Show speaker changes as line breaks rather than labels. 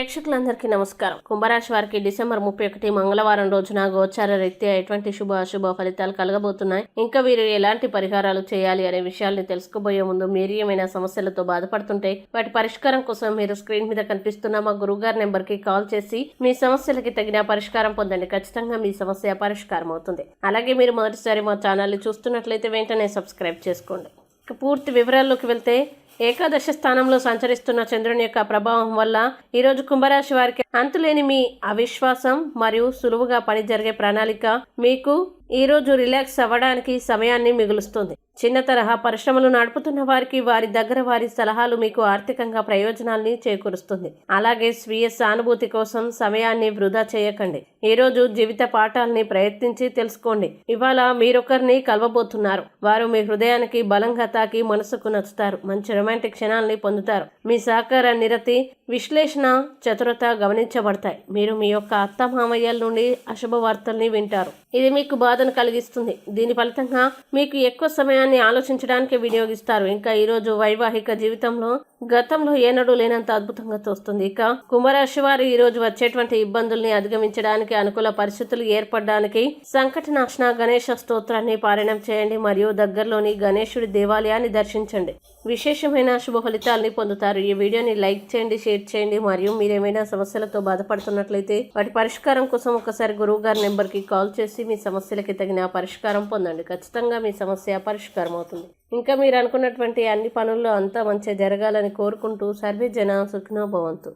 ప్రేక్షకులందరికీ నమస్కారం. కుంభరాశి వారికి డిసెంబర్ 31 మంగళవారం రోజున గోచార రీత్యా ఎటువంటి శుభ అశుభ ఫలితాలు కలగబోతున్నాయి, ఇంకా వీరు ఎలాంటి పరిహారాలు చేయాలి అనే విషయాల్ని తెలుసుకోబోయే ముందు మీరు ఏమైనా సమస్యలతో బాధపడుతుంటే వాటి పరిష్కారం కోసం మీరు స్క్రీన్ మీద కనిపిస్తున్న మా గురువుగారి నెంబర్ కి కాల్ చేసి మీ సమస్యలకి తగిన పరిష్కారం పొందండి. ఖచ్చితంగా మీ సమస్య పరిష్కారం అవుతుంది. అలాగే మీరు మొదటిసారి మా ఛానల్ ని చూస్తున్నట్లయితే వెంటనే సబ్స్క్రైబ్ చేసుకోండి. పూర్తి వివరాల్లోకి వెళ్తే, ఏకాదశ స్థానంలో సంచరిస్తున్న చంద్రుని యొక్క ప్రభావం వల్ల ఈరోజు కుంభరాశి వారికి అంతులేని మీ అవిశ్వాసం మరియు సులువుగా పని జరిగే ప్రణాళిక మీకు ఈరోజు రిలాక్స్ అవ్వడానికి సమయాన్ని మిగులుస్తుంది. చిన్న తరహా పరిశ్రమలు నడుపుతున్న వారికి వారి దగ్గర వారి సలహాలు మీకు ఆర్థికంగా ప్రయోజనాల్ని చేకూరుస్తుంది. అలాగే స్వీయ సానుభూతి కోసం సమయాన్ని వృధా చేయకండి. ఈరోజు జీవిత పాఠాలని ప్రయత్నించి తెలుసుకోండి. ఇవాళ మీరొకరిని కలవబోతున్నారు. వారు మీ హృదయానికి బలంగా తాకి మనసుకు నచ్చుతారు. మంచి రొమాంటిక్ క్షణాలని పొందుతారు. మీ సహకార నిరతి, విశ్లేషణ, చతురత గమనించబడతాయి. మీరు మీ యొక్క అత్తమామయ్యల నుండి అశుభ వార్తల్ని వింటారు. ఇది మీకు బాధను కలిగిస్తుంది. దీని ఫలితంగా మీకు ఎక్కువ సమయాన్ని ఆలోచించడానికి వినియోగిస్తారు. ఇంకా ఈరోజు వైవాహిక జీవితంలో గతంలో ఏనాడు లేనంత అద్భుతంగా తోస్తుంది. ఇక కుంభరాశి వారు ఈ రోజు వచ్చేటువంటి ఇబ్బందుల్ని అధిగమించడానికి, అనుకూల పరిస్థితులు ఏర్పడడానికి సంకటనాశన గణేష స్తోత్రాన్ని పారాయణం చేయండి మరియు దగ్గరలోని గణేశుడి దేవాలయాన్ని దర్శించండి. విశేషమైన శుభ ఫలితాలని పొందుతారు. ఈ వీడియోని లైక్ చేయండి, షేర్ చేయండి. మరియు మీరేమైనా సమస్యలతో బాధపడుతున్నట్లయితే వాటి పరిష్కారం కోసం ఒకసారి గురువు గారి నెంబర్ కి కాల్ చేసి మీ సమస్యలకి తగిన పరిష్కారం పొందండి. ఖచ్చితంగా మీ సమస్య పరిష్కారం అవుతుంది. ఇంకా మీరు అనుకున్నటువంటి అన్ని పనుల్లో అంతా మంచిగా జరగాలని కోరుకుంటూ సర్వే జన సుఖినో భవంతు.